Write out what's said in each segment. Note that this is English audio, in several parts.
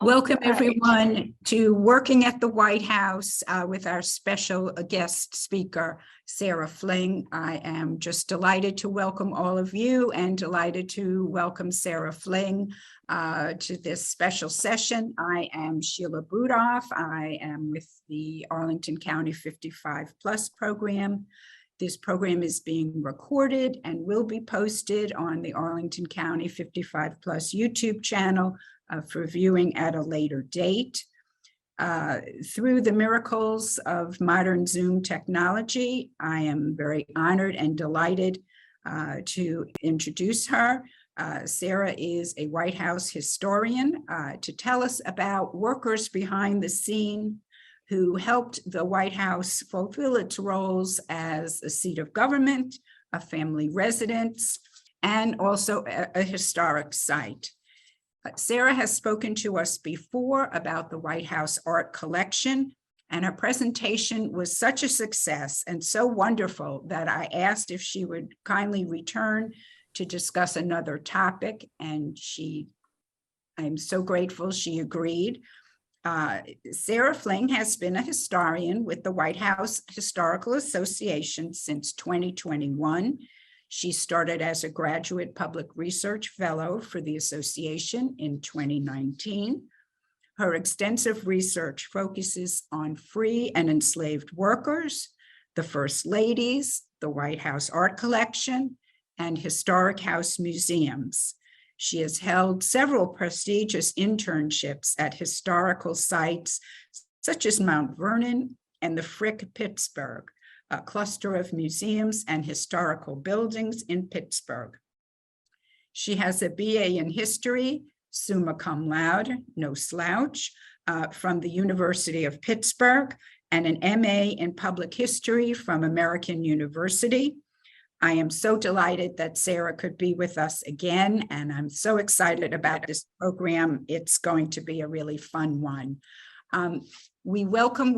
Welcome, All right. everyone, to Working at the White House with our special guest speaker, Sarah Fling. I am just delighted to welcome all of you and delighted to welcome Sarah Fling to this special session. I am Sheila Budoff. I am with the Arlington County 55 Plus program. This program is being recorded and will be posted on the Arlington County 55 Plus YouTube channel for viewing at a later date. Through the miracles of modern Zoom technology, I am very honored and delighted to introduce her. Sarah is a White House historian to tell us about workers behind the scene who helped the White House fulfill its roles as a seat of government, a family residence, and also a historic site. Sarah has spoken to us before about the White House art collection, and her presentation was such a success and so wonderful that I asked if she would kindly return to discuss another topic, and I'm so grateful she agreed. Sarah Fling has been a historian with the White House Historical Association since 2021. She started as a graduate public research fellow for the association in 2019. Her extensive research focuses on free and enslaved workers, the First Ladies, the White House art collection, and historic house museums. She has held several prestigious internships at historical sites such as Mount Vernon and the Frick, Pittsburgh, a cluster of museums and historical buildings in Pittsburgh. She has a BA in history, summa cum laude, no slouch, from the University of Pittsburgh, and an MA in public history from American University. I am so delighted that Sarah could be with us again, and I'm so excited about this program. It's going to be a really fun one. We welcome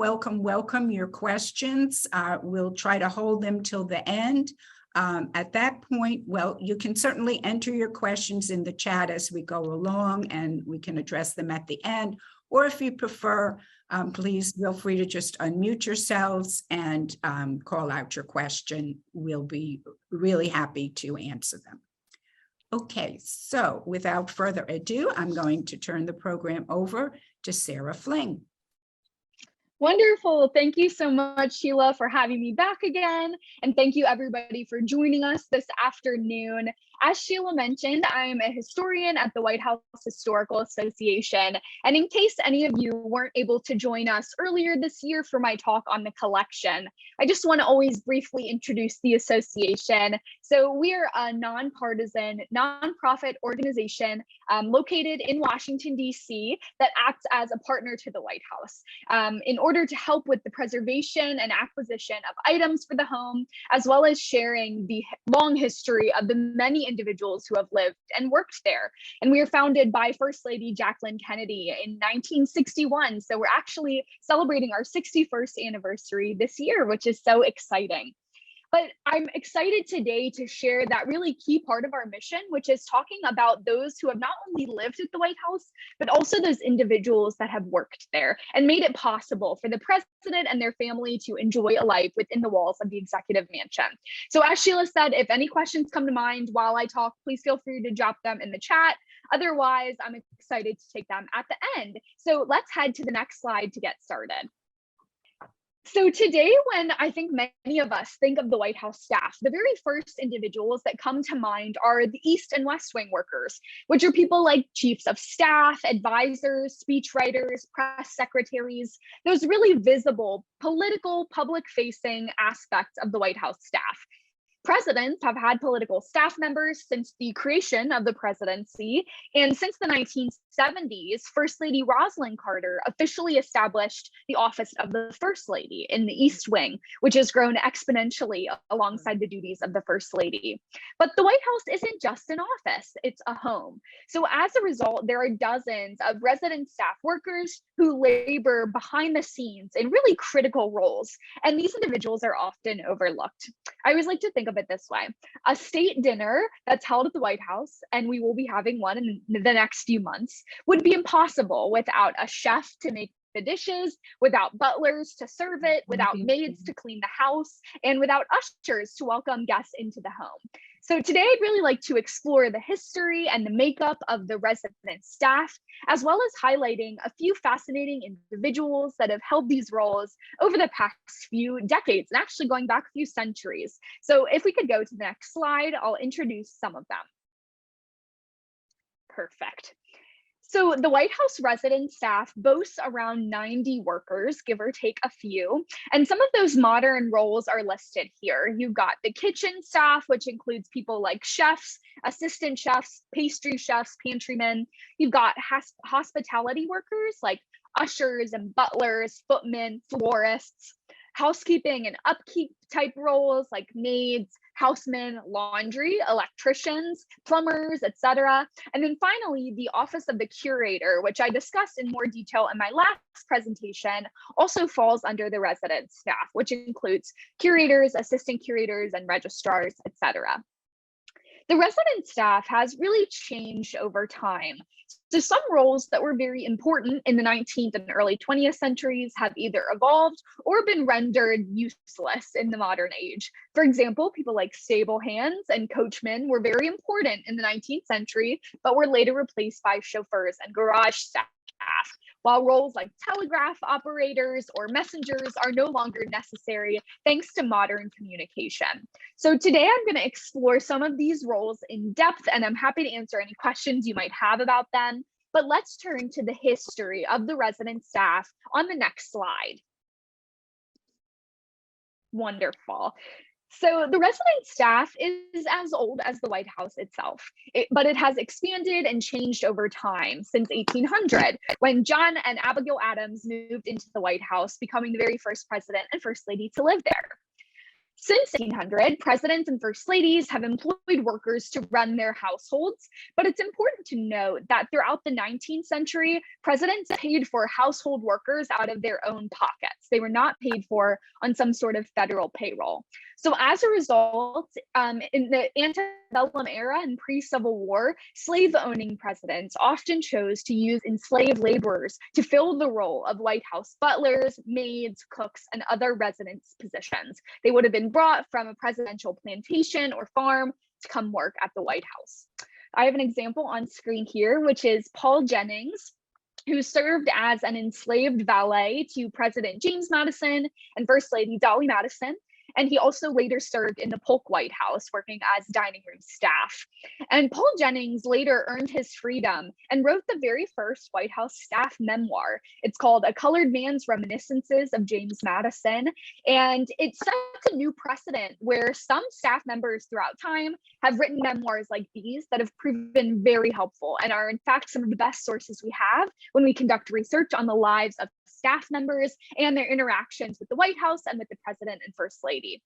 your questions. We'll try to hold them till the end. At that point, well, you can certainly enter your questions in the chat as we go along, and we can address them at the end. Or if you prefer, please feel free to just unmute yourselves and call out your question. We'll be really happy to answer them. Okay, so without further ado, I'm going to turn the program over to Sarah Fling. Wonderful. Thank you so much, Sheila, for having me back again. And thank you, everybody, for joining us this afternoon. As Sheila mentioned, I'm a historian at the White House Historical Association. And in case any of you weren't able to join us earlier this year for my talk on the collection, I just want to always briefly introduce the association. So we are a nonpartisan, nonprofit organization located in Washington, D.C. that acts as a partner to the White House in order to help with the preservation and acquisition of items for the home, as well as sharing the long history of the many individuals who have lived and worked there. And we were founded by First Lady Jacqueline Kennedy in 1961. So we're actually celebrating our 61st anniversary this year, which is so exciting. But I'm excited today to share that really key part of our mission, which is talking about those who have not only lived at the White House, but also those individuals that have worked there and made it possible for the president and their family to enjoy a life within the walls of the executive mansion. So as Sheila said, if any questions come to mind while I talk, please feel free to drop them in the chat. Otherwise, I'm excited to take them at the end. So let's head to the next slide to get started. So today, when I think many of us think of the White House staff, the very first individuals that come to mind are the East and West Wing workers, which are people like chiefs of staff, advisors, speechwriters, press secretaries, those really visible political, public-facing aspects of the White House staff. Presidents have had political staff members since the creation of the presidency, and since the 1970s, First Lady Rosalind Carter officially established the office of the First Lady in the East Wing, which has grown exponentially alongside the duties of the First Lady. But the White House isn't just an office, it's a home. So as a result, there are dozens of resident staff workers who labor behind the scenes in really critical roles, and these individuals are often overlooked. I always like to think of it this way. A state dinner that's held at the White House, and we will be having one in the next few months, would be impossible without a chef to make the dishes, without butlers to serve it, without maids to clean the house, and without ushers to welcome guests into the home. So today I'd really like to explore the history and the makeup of the resident staff, as well as highlighting a few fascinating individuals that have held these roles over the past few decades, and actually going back a few centuries. So if we could go to the next slide, I'll introduce some of them. Perfect. So the White House resident staff boasts around 90 workers, give or take a few. And some of those modern roles are listed here. You've got the kitchen staff, which includes people like chefs, assistant chefs, pastry chefs, pantrymen. You've got hospitality workers like ushers and butlers, footmen, florists, housekeeping and upkeep type roles like maids, housemen, laundry, electricians, plumbers, etc. And then finally, the office of the curator, which I discussed in more detail in my last presentation, also falls under the resident staff, which includes curators, assistant curators, and registrars, etc. The resident staff has really changed over time. So some roles that were very important in the 19th and early 20th centuries have either evolved or been rendered useless in the modern age. For example, people like stable hands and coachmen were very important in the 19th century, but were later replaced by chauffeurs and garage staff, while roles like telegraph operators or messengers are no longer necessary thanks to modern communication. So today I'm going to explore some of these roles in depth, and I'm happy to answer any questions you might have about them. But let's turn to the history of the resident staff on the next slide. Wonderful. So the resident staff is as old as the White House itself, but it has expanded and changed over time since 1800, when John and Abigail Adams moved into the White House, becoming the very first president and first lady to live there. Since 1800, presidents and first ladies have employed workers to run their households, but it's important to note that throughout the 19th century, presidents paid for household workers out of their own pockets. They were not paid for on some sort of federal payroll. So as a result, in the antebellum era and pre-Civil War, slave-owning presidents often chose to use enslaved laborers to fill the role of White House butlers, maids, cooks, and other residence positions. They would have been brought from a presidential plantation or farm to come work at the White House. I have an example on screen here, which is Paul Jennings, who served as an enslaved valet to President James Madison and First Lady Dolly Madison. And he also later served in the Polk White House, working as dining room staff. And Paul Jennings later earned his freedom and wrote the very first White House staff memoir. It's called A Colored Man's Reminiscences of James Madison. And it sets a new precedent where some staff members throughout time have written memoirs like these that have proven very helpful and are in fact some of the best sources we have when we conduct research on the lives of staff members and their interactions with the White House and with the president and first lady.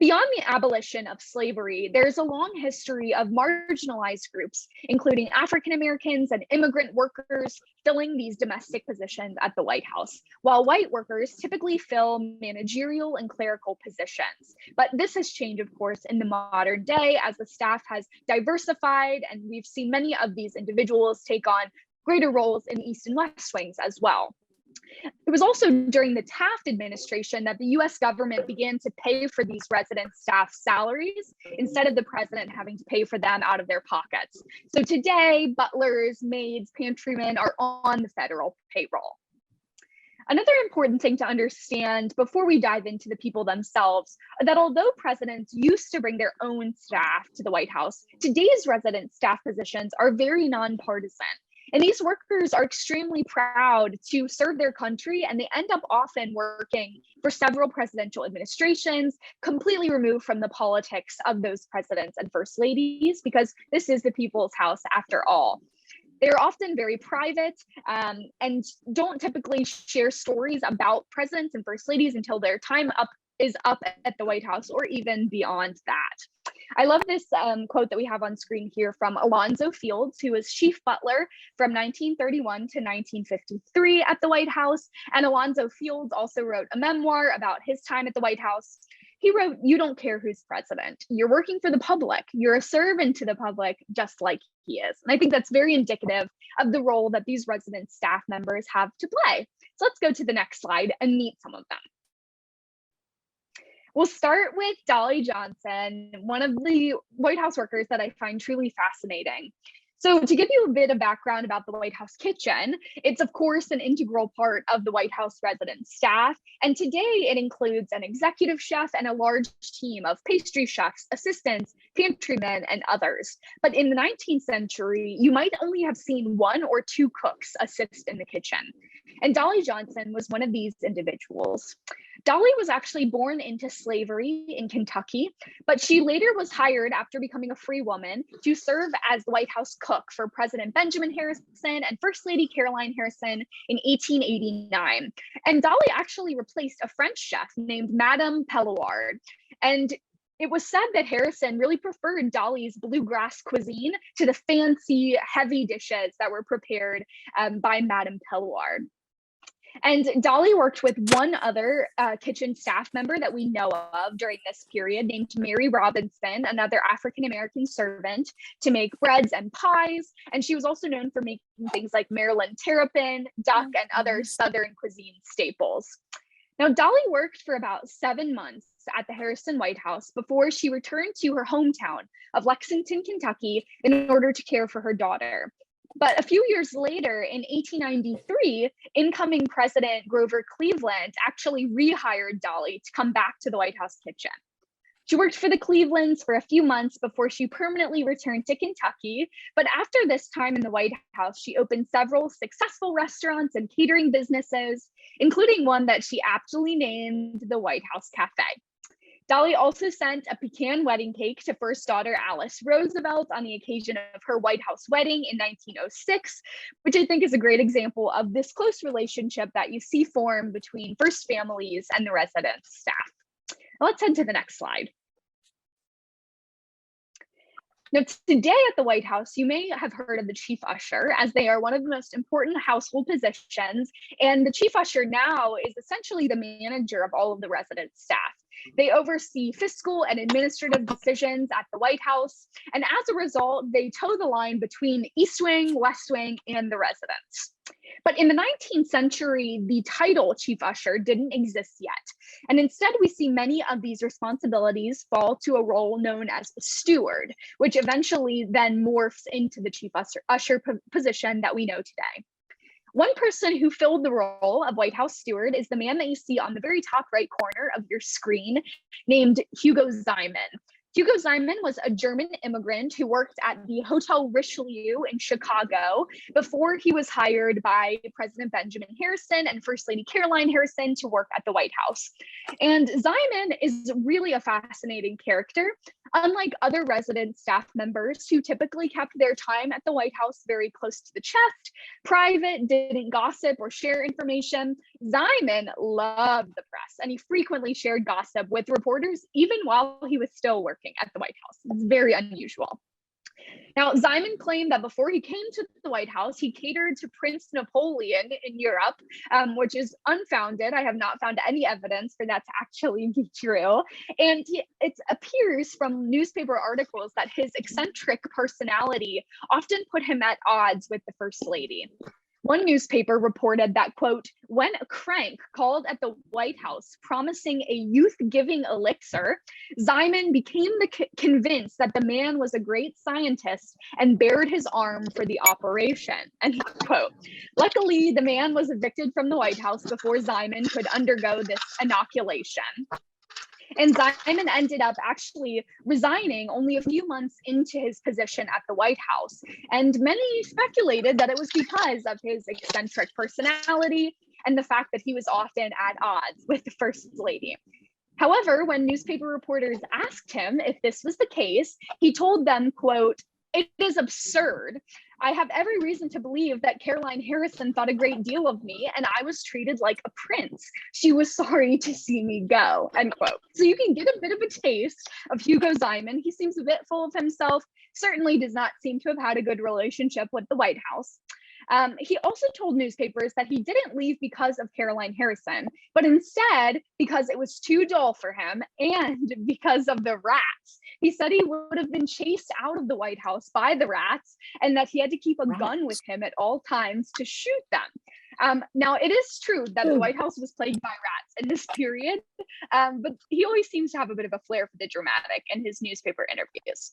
Beyond the abolition of slavery, there's a long history of marginalized groups, including African Americans and immigrant workers, filling these domestic positions at the White House, while white workers typically fill managerial and clerical positions. But this has changed, of course, in the modern day as the staff has diversified, and we've seen many of these individuals take on greater roles in East and West Wings as well. It was also during the Taft administration that the US government began to pay for these resident staff salaries instead of the president having to pay for them out of their pockets. So today, butlers, maids, pantrymen are on the federal payroll. Another important thing to understand before we dive into the people themselves, that although presidents used to bring their own staff to the White House, today's resident staff positions are very nonpartisan. And these workers are extremely proud to serve their country, and they end up often working for several presidential administrations, completely removed from the politics of those presidents and first ladies, because this is the people's house after all. They're often very private and don't typically share stories about presidents and first ladies until their time is up at the White House or even beyond that. I love this quote that we have on screen here from Alonzo Fields, who was chief butler from 1931 to 1953 at the White House. And Alonzo Fields also wrote a memoir about his time at the White House. He wrote, "You don't care who's president. You're working for the public. You're a servant to the public, just like he is." And I think that's very indicative of the role that these resident staff members have to play. So let's go to the next slide and meet some of them. We'll start with Dolly Johnson, one of the White House workers that I find truly fascinating. So to give you a bit of background about the White House kitchen, it's of course an integral part of the White House resident staff. And today it includes an executive chef and a large team of pastry chefs, assistants, pantrymen, and others. But in the 19th century, you might only have seen one or two cooks assist in the kitchen. And Dolly Johnson was one of these individuals. Dolly was actually born into slavery in Kentucky, but she later was hired after becoming a free woman to serve as the White House cook for President Benjamin Harrison and First Lady Caroline Harrison in 1889. And Dolly actually replaced a French chef named Madame Pellouard. And it was said that Harrison really preferred Dolly's bluegrass cuisine to the fancy, heavy dishes that were prepared by Madame Pellouard. And Dolly worked with one other kitchen staff member that we know of during this period, named Mary Robinson, another African-American servant, to make breads and pies. And she was also known for making things like Maryland terrapin, duck, and other Southern cuisine staples. Now, Dolly worked for about 7 months at the Harrison White House before she returned to her hometown of Lexington, Kentucky, in order to care for her daughter. But a few years later, in 1893, incoming President Grover Cleveland actually rehired Dolly to come back to the White House kitchen. She worked for the Clevelands for a few months before she permanently returned to Kentucky. But after this time in the White House, she opened several successful restaurants and catering businesses, including one that she aptly named the White House Cafe. Dolly also sent a pecan wedding cake to first daughter Alice Roosevelt on the occasion of her White House wedding in 1906, which I think is a great example of this close relationship that you see form between first families and the resident staff. Now let's head to the next slide. Now, today at the White House, you may have heard of the chief usher, as they are one of the most important household positions. And the chief usher now is essentially the manager of all of the resident staff. They oversee fiscal and administrative decisions at the White House. And as a result, they toe the line between East Wing, West Wing, and the residents. But in the 19th century, the title chief usher didn't exist yet. And instead, we see many of these responsibilities fall to a role known as steward, which eventually then morphs into the chief usher position that we know today. One person who filled the role of White House steward is the man that you see on the very top right corner of your screen, named Hugo Simon. Hugo Simon was a German immigrant who worked at the Hotel Richelieu in Chicago before he was hired by President Benjamin Harrison and First Lady Caroline Harrison to work at the White House. And Simon is really a fascinating character. Unlike other resident staff members who typically kept their time at the White House very close to the chest, private, didn't gossip or share information, Simon loved the press, and he frequently shared gossip with reporters even while he was still working at the White House. It's very unusual. Now, Simon claimed that before he came to the White House, he catered to Prince Napoleon in Europe, which is unfounded. I have not found any evidence for that to actually be true. And it appears from newspaper articles that his eccentric personality often put him at odds with the First Lady. One newspaper reported that, quote, when a crank called at the White House promising a youth-giving elixir, Simon became convinced that the man was a great scientist and bared his arm for the operation, end quote. Luckily, the man was evicted from the White House before Simon could undergo this inoculation. And Simon ended up actually resigning only a few months into his position at the White House. And many speculated that it was because of his eccentric personality and the fact that he was often at odds with the First Lady. However, when newspaper reporters asked him if this was the case, he told them, quote, "It is absurd. I have every reason to believe that Caroline Harrison thought a great deal of me, and I was treated like a prince. She was sorry to see me go," end quote. So you can get a bit of a taste of Hugo Simon. He seems a bit full of himself, certainly does not seem to have had a good relationship with the White House. He also told newspapers that he didn't leave because of Caroline Harrison, but instead because it was too dull for him and because of the rats. He said he would have been chased out of the White House by the rats and that he had to keep a gun with him at all times to shoot them. Now, it is true that the White House was plagued by rats in this period, but he always seems to have a bit of a flair for the dramatic in his newspaper interviews.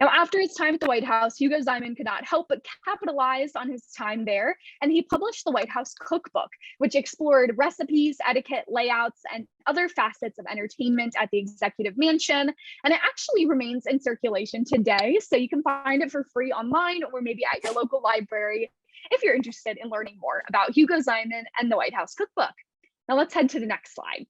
Now, after his time at the White House, Hugo Simon could not help but capitalize on his time there, and he published the White House Cookbook, which explored recipes, etiquette, layouts, and other facets of entertainment at the executive mansion. And it actually remains in circulation today, so you can find it for free online or maybe at your local library if you're interested in learning more about Hugo Simon and the White House Cookbook. Now let's head to the next slide.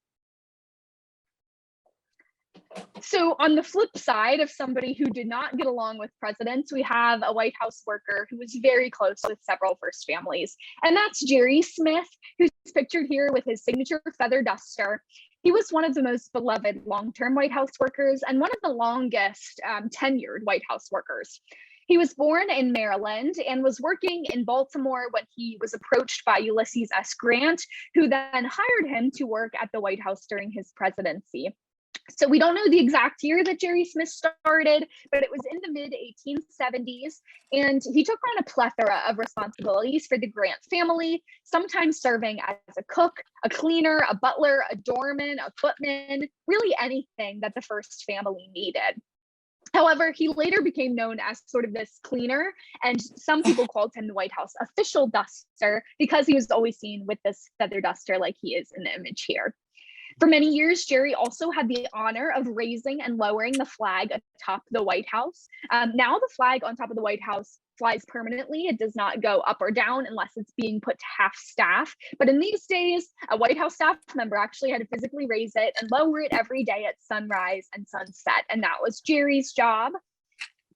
So on the flip side of somebody who did not get along with presidents, we have a White House worker who was very close with several first families, and that's Jerry Smith, who's pictured here with his signature feather duster. He was one of the most beloved long-term White House workers and one of the longest tenured White House workers. He was born in Maryland and was working in Baltimore when he was approached by Ulysses S. Grant, who then hired him to work at the White House during his presidency. So we don't know the exact year that Jerry Smith started, but it was in the mid 1870s, and he took on a plethora of responsibilities for the Grant family, sometimes serving as a cook, a cleaner, a butler, a doorman, a footman, really anything that the first family needed. However, he later became known as sort of this cleaner, and some people called him the White House official duster because he was always seen with this feather duster like he is in the image here. For many years, Jerry also had the honor of raising and lowering the flag atop the White House. Now the flag on top of the White House flies permanently. It does not go up or down unless it's being put to half staff. But in these days, a White House staff member actually had to physically raise it and lower it every day at sunrise and sunset. And that was Jerry's job.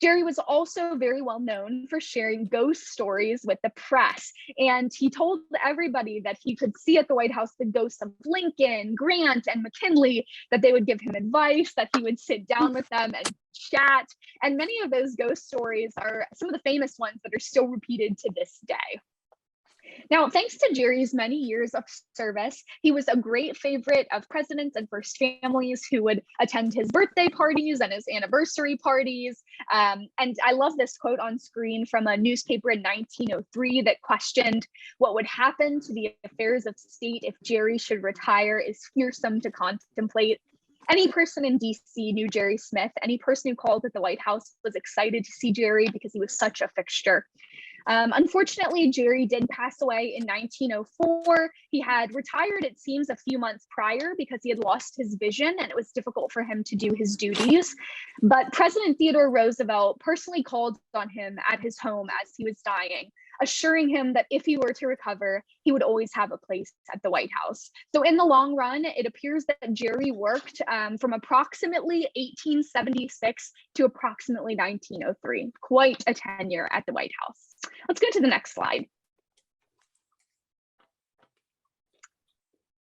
Jerry was also very well known for sharing ghost stories with the press. And he told everybody that he could see at the White House the ghosts of Lincoln, Grant, and McKinley, that they would give him advice, that he would sit down with them and chat. And many of those ghost stories are some of the famous ones that are still repeated to this day. Now, thanks to Jerry's many years of service, he was a great favorite of presidents and first families who would attend his birthday parties and his anniversary parties. And I love this quote on screen from a newspaper in 1903 that questioned, "What would happen to the affairs of state if Jerry should retire is fearsome to contemplate." Any person in DC knew Jerry Smith. Any person who called at the White House was excited to see Jerry because he was such a fixture. Unfortunately, Jerry did pass away in 1904. He had retired, it seems, a few months prior because he had lost his vision and it was difficult for him to do his duties. But President Theodore Roosevelt personally called on him at his home as he was dying, assuring him that if he were to recover, he would always have a place at the White House. So in the long run, it appears that Jerry worked from approximately 1876 to approximately 1903. Quite a tenure at the White House. Let's go to the next slide.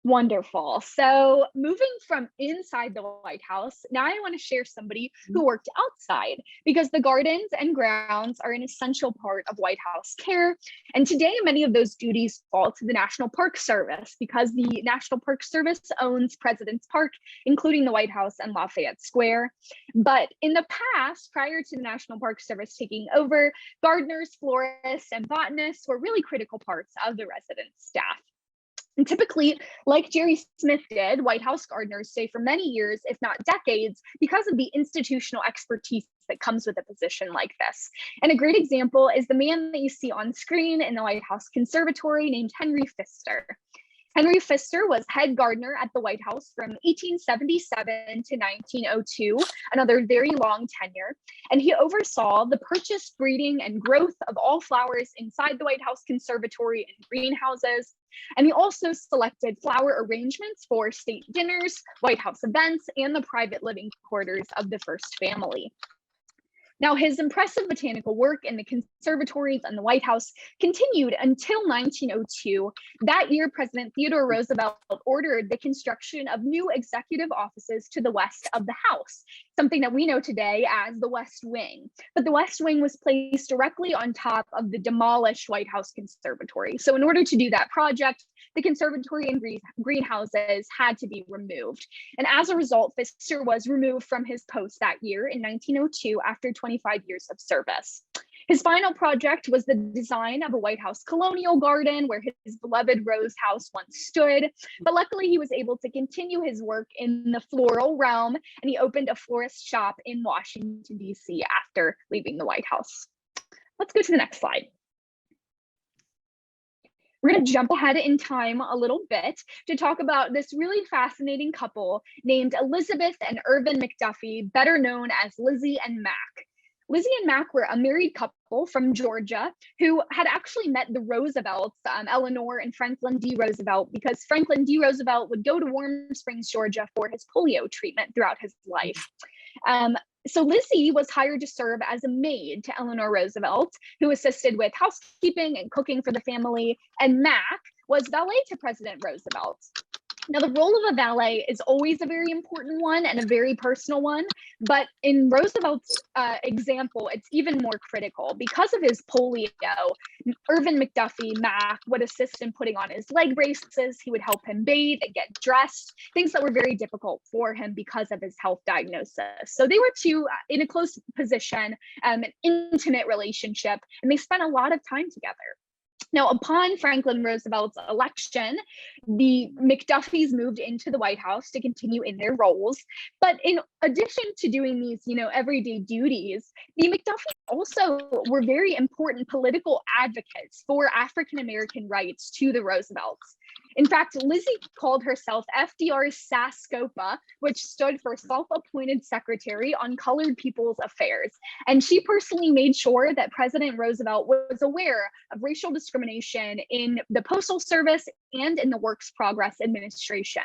Wonderful. So moving from inside the White House, now I want to share somebody who worked outside, because the gardens and grounds are an essential part of White House care. And today, many of those duties fall to the National Park Service because the National Park Service owns President's Park, including the White House and Lafayette Square. But in the past, prior to the National Park Service taking over, gardeners, florists, and botanists were really critical parts of the resident staff. And typically, like Jerry Smith did, White House gardeners stay for many years, if not decades, because of the institutional expertise that comes with a position like this. And a great example is the man that you see on screen in the White House Conservatory named Henry Pfister. Henry Pfister was head gardener at the White House from 1877 to 1902, another very long tenure, and he oversaw the purchase, breeding, and growth of all flowers inside the White House Conservatory and greenhouses. And he also selected flower arrangements for state dinners, White House events, and the private living quarters of the first family. Now, his impressive botanical work in the conservatories and the White House continued until 1902. That year, President Theodore Roosevelt ordered the construction of new executive offices to the west of the house. something that we know today as the West Wing. But the West Wing was placed directly on top of the demolished White House Conservatory. So in order to do that project, the conservatory and greenhouses had to be removed. And as a result, Pfister was removed from his post that year in 1902 after 25 years of service. His final project was the design of a White House colonial garden where his beloved Rose House once stood. But luckily, he was able to continue his work in the floral realm, and he opened a florist shop in Washington, D.C. after leaving the White House. Let's go to the next slide. We're going to jump ahead in time a little bit to talk about this really fascinating couple named Elizabeth and Irvin McDuffie, better known as Lizzie and Mac. Lizzie and Mac were a married couple from Georgia who had actually met the Roosevelts, Eleanor and Franklin D. Roosevelt, because Franklin D. Roosevelt would go to Warm Springs, Georgia for his polio treatment throughout his life. So Lizzie was hired to serve as a maid to Eleanor Roosevelt, who assisted with housekeeping and cooking for the family, and Mac was valet to President Roosevelt. Now, the role of a valet is always a very important one and a very personal one, but in Roosevelt's example, it's even more critical. Because of his polio, Irvin McDuffie, Mac, would assist in putting on his leg braces. He would help him bathe and get dressed, things that were very difficult for him because of his health diagnosis. So they were two in a close position, an intimate relationship, and they spent a lot of time together. Now, upon Franklin Roosevelt's election, the McDuffies moved into the White House to continue in their roles. But in addition to doing these, everyday duties, the McDuffies also were very important political advocates for African-American rights to the Roosevelts. In fact, Lizzie called herself FDR's SASCOPA, which stood for Self-Appointed Secretary on Colored People's Affairs. And she personally made sure that President Roosevelt was aware of racial discrimination in the Postal Service and in the Works Progress Administration.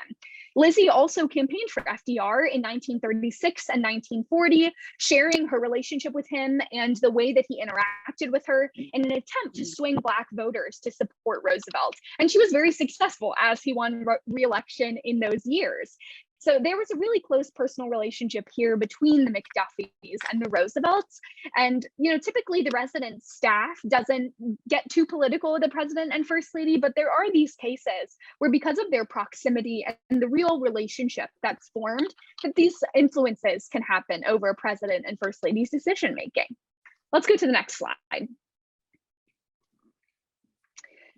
Lizzie also campaigned for FDR in 1936 and 1940, sharing her relationship with him and the way that he interacted with her in an attempt to swing Black voters to support Roosevelt. And she was very successful as he won re-election in those years. So there was a really close personal relationship here between the McDuffies and the Roosevelts. And, typically the resident staff doesn't get too political with the president and first lady, but there are these cases where because of their proximity and the real relationship that's formed, that these influences can happen over president and first lady's decision making. Let's go to the next slide.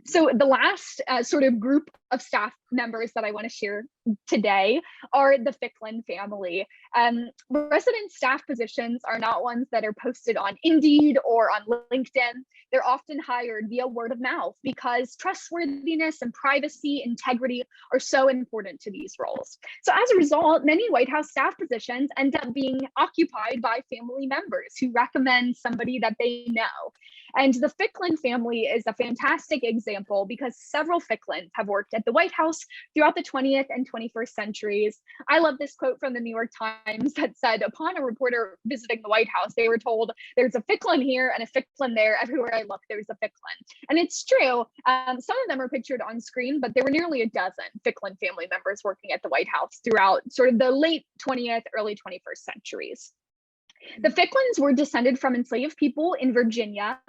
So the last sort of group of staff members that I want to share today are the Ficklin family. Resident staff positions are not ones that are posted on Indeed or on LinkedIn. They're often hired via word of mouth because trustworthiness and privacy, integrity are so important to these roles. So as a result, many White House staff positions end up being occupied by family members who recommend somebody that they know. And the Ficklin family is a fantastic example because several Ficklins have worked at the White House throughout the 20th and 21st centuries. I love this quote from the New York Times that said, upon a reporter visiting the White House, they were told, there's a Ficklin here and a Ficklin there. Everywhere I look, there's a Ficklin. And it's true. Some of them are pictured on screen, but there were nearly a dozen Ficklin family members working at the White House throughout sort of the late 20th, early 21st centuries. The Ficklins were descended from enslaved people in Virginia,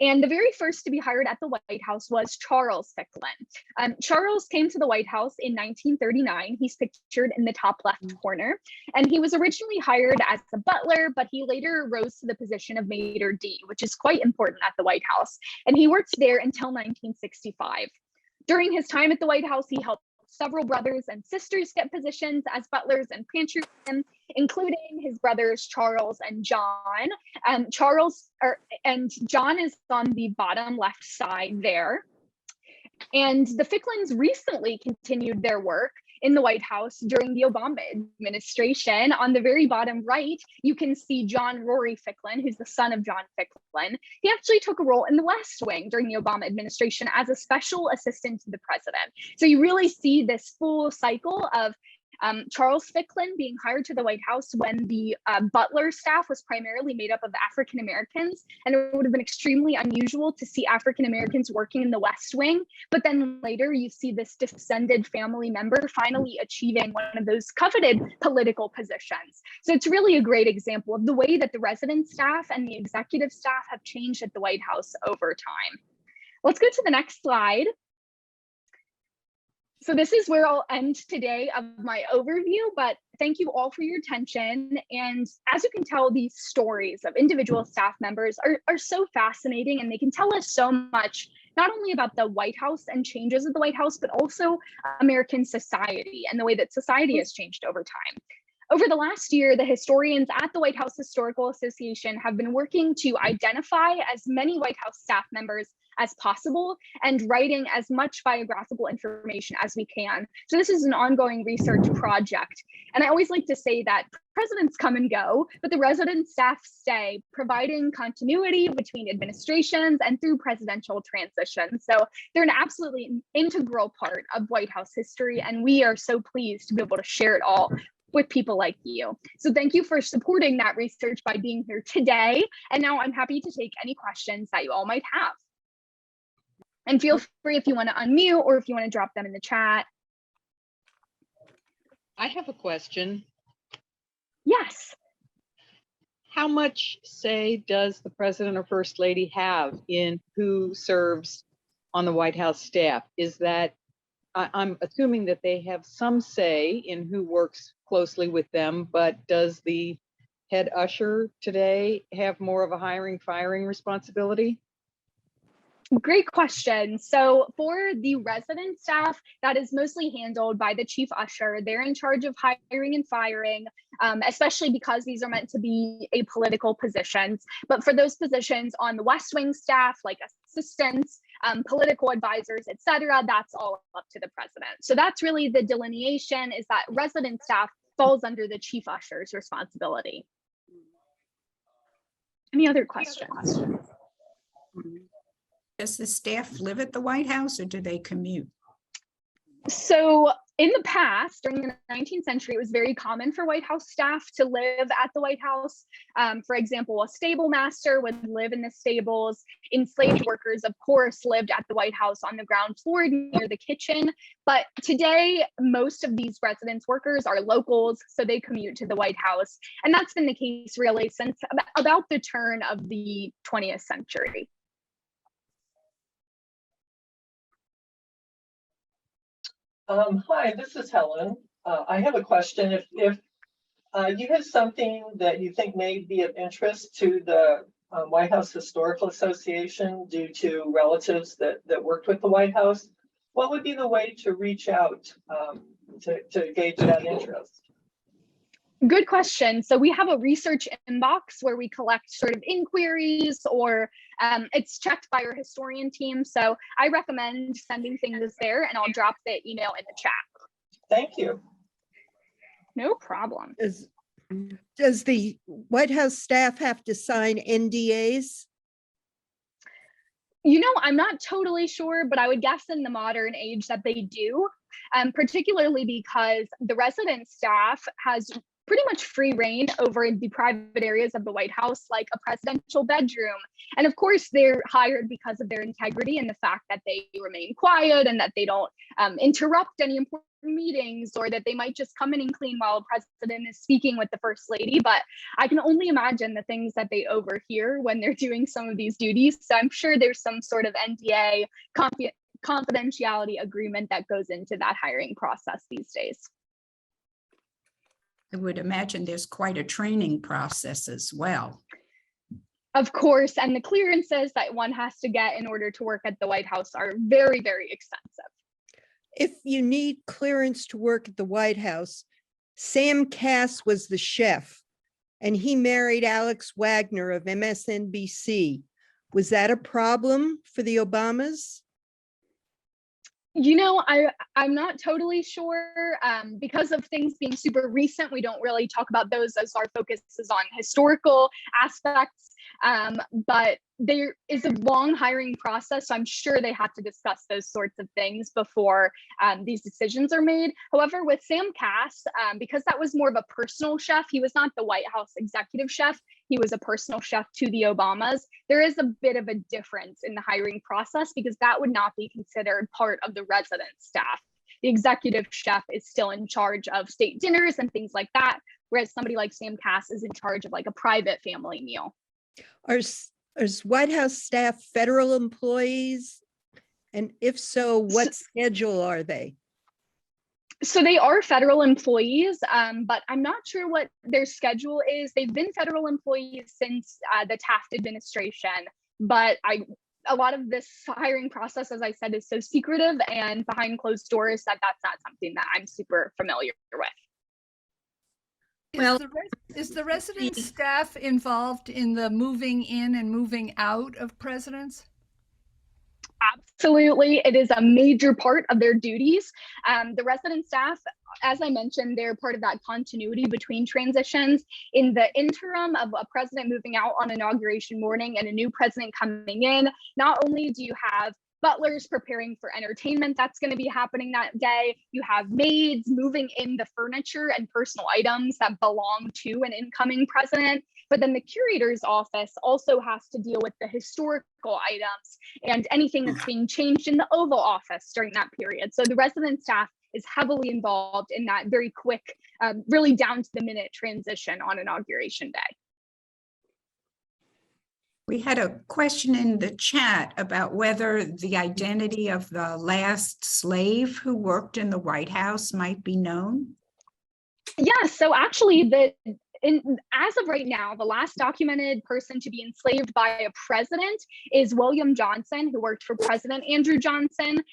and the very first to be hired at the White House was Charles Ficklin. Charles came to the White House in 1939. He's pictured in the top left corner, and he was originally hired as a butler, but he later rose to the position of maitre d', which is quite important at the White House, and he worked there until 1965. During his time at the White House, he helped several brothers and sisters get positions as butlers and pantrymen, including his brothers Charles and John. John is on the bottom left side there. And the Ficklins recently continued their work in the White House during the Obama administration. On the very bottom right, you can see John Rory Ficklin, who's the son of John Ficklin. He actually took a role in the West Wing during the Obama administration as a special assistant to the president. So you really see this full cycle of Charles Ficklin being hired to the White House when the Butler staff was primarily made up of African Americans, and it would have been extremely unusual to see African Americans working in the West Wing. But then later you see this descended family member finally achieving one of those coveted political positions. So it's really a great example of the way that the resident staff and the executive staff have changed at the White House over time. Let's go to the next slide. So this is where I'll end today of my overview, but thank you all for your attention. And as you can tell, these stories of individual staff members are so fascinating, and they can tell us so much, not only about the White House and changes at the White House, but also American society and the way that society has changed over time. Over the last year, the historians at the White House Historical Association have been working to identify as many White House staff members as possible and writing as much biographical information as we can. So this is an ongoing research project. And I always like to say that presidents come and go, but the resident staff stay, providing continuity between administrations and through presidential transitions. So they're an absolutely integral part of White House history, and we are so pleased to be able to share it all with people like you. So thank you for supporting that research by being here today. And now I'm happy to take any questions that you all might have. And feel free if you want to unmute or if you want to drop them in the chat. I have a question. Yes. How much say does the president or first lady have in who serves on the White House staff? Is that, I'm assuming that they have some say in who works closely with them, but does the head usher today have more of a hiring, firing responsibility? Great question. So for the resident staff, that is mostly handled by the chief usher. They're in charge of hiring and firing, especially because these are meant to be apolitical positions. But for those positions on the West Wing staff, like assistants, political advisors, et cetera, that's all up to the president. So that's really the delineation, is that resident staff falls under the chief usher's responsibility. Any other questions? Does the staff live at the White House or do they commute? So in the past, during the 19th century, it was very common for White House staff to live at the White House. For example, a stable master would live in the stables. Enslaved workers, of course, lived at the White House on the ground floor near the kitchen. But today, most of these residence workers are locals, so they commute to the White House. And that's been the case really since about the turn of the 20th century. Hi, this is Helen. I have a question. If you have something that you think may be of interest to the White House Historical Association due to relatives that worked with the White House, what would be the way to reach out to gauge that interest? Good question. So we have a research inbox where we collect sort of inquiries, or it's checked by our historian team. So I recommend sending things there, and I'll drop the email in the chat. Thank you. No problem. Does the White House staff have to sign NDAs? You know, I'm not totally sure, but I would guess in the modern age that they do, particularly because the resident staff has pretty much free reign over the private areas of the White House, like a presidential bedroom. And of course, they're hired because of their integrity and the fact that they remain quiet and that they don't interrupt any important meetings, or that they might just come in and clean while a president is speaking with the first lady. But I can only imagine the things that they overhear when they're doing some of these duties. So I'm sure there's some sort of NDA confidentiality agreement that goes into that hiring process these days. I would imagine there's quite a training process as well. Of course, and the clearances that one has to get in order to work at the White House are very, very expensive. If you need clearance to work at the White House, Sam Cass was the chef, and he married Alex Wagner of MSNBC. Was that a problem for the Obamas? I'm not totally sure. Because of things being super recent, we don't really talk about those as our focus is on historical aspects. But there is a long hiring process, so I'm sure they have to discuss those sorts of things before these decisions are made. However, with Sam Cass, because that was more of a personal chef, he was not the White House executive chef, he was a personal chef to the Obamas. There is a bit of a difference in the hiring process because that would not be considered part of the resident staff. The executive chef is still in charge of state dinners and things like that, whereas somebody like Sam Cass is in charge of like a private family meal. Is White House staff federal employees? And if so, what schedule are they? So they are federal employees, but I'm not sure what their schedule is. They've been federal employees since the Taft administration, but a lot of this hiring process, as I said, is so secretive and behind closed doors that that's not something that I'm super familiar with. Is the resident staff involved in the moving in and moving out of presidents? Absolutely. It is a major part of their duties. The resident staff, as I mentioned, they're part of that continuity between transitions. In the interim of a president moving out on inauguration morning and a new president coming in, not only do you have butlers preparing for entertainment that's going to be happening that day, you have maids moving in the furniture and personal items that belong to an incoming president. But then the curator's office also has to deal with the historical items and anything that's being changed in the Oval Office during that period. So the resident staff is heavily involved in that very quick, really down to the minute transition on inauguration day. We had a question in the chat about whether the identity of the last slave who worked in the White House might be known. Yeah, so actually as of right now, the last documented person to be enslaved by a president is William Johnson, who worked for President Andrew Johnson,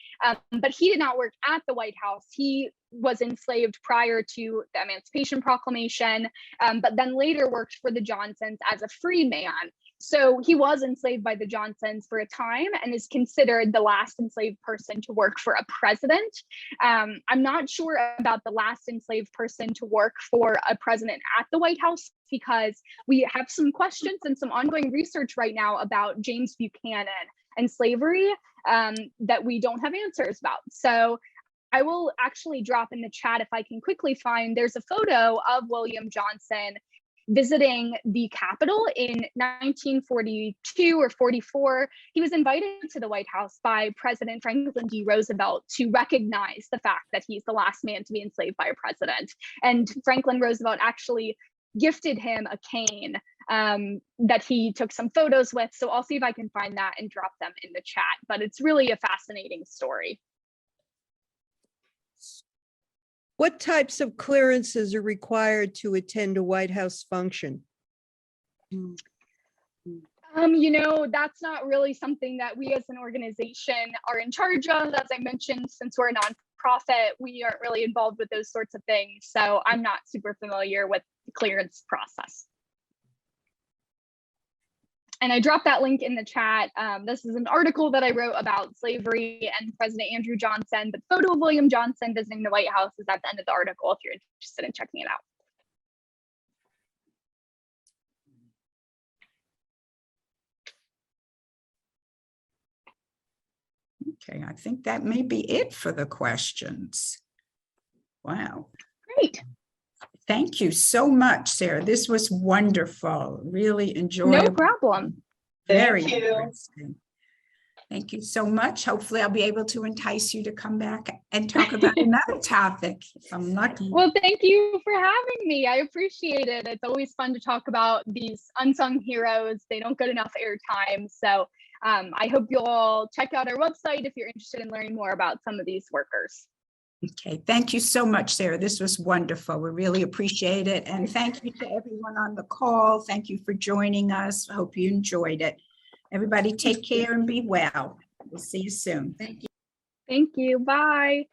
but he did not work at the White House. He was enslaved prior to the Emancipation Proclamation, but then later worked for the Johnsons as a free man. So he was enslaved by the Johnsons for a time and is considered the last enslaved person to work for a president. I'm not sure about the last enslaved person to work for a president at the White House because we have some questions and some ongoing research right now about James Buchanan and slavery that we don't have answers about. So I will actually drop in the chat if I can quickly find, there's a photo of William Johnson visiting the Capitol in 1942 or 44. He was invited to the White House by President Franklin D. Roosevelt to recognize the fact that he's the last man to be enslaved by a president. And Franklin Roosevelt actually gifted him a cane that he took some photos with. So I'll see if I can find that and drop them in the chat, but it's really a fascinating story. What types of clearances are required to attend a White House function? That's not really something that we as an organization are in charge of. As I mentioned, since we're a nonprofit, we aren't really involved with those sorts of things. So I'm not super familiar with the clearance process. And I dropped that link in the chat. This is an article that I wrote about slavery and President Andrew Johnson. The photo of William Johnson visiting the White House is at the end of the article if you're interested in checking it out. Okay, I think that may be it for the questions. Wow. Great. Thank you so much, Sarah. This was wonderful. Really enjoyable. No problem. Very Thank you. interesting. Thank you so much. Hopefully I'll be able to entice you to come back and talk about another topic if I'm lucky. Well, thank you for having me. I appreciate it. It's always fun to talk about these unsung heroes. They don't get enough airtime. So I hope you'll all check out our website if you're interested in learning more about some of these workers. Okay, thank you so much, Sarah. This was wonderful. We really appreciate it. And thank you to everyone on the call. Thank you for joining us. I hope you enjoyed it. Everybody take care and be well. We'll see you soon. Thank you. Thank you. Bye.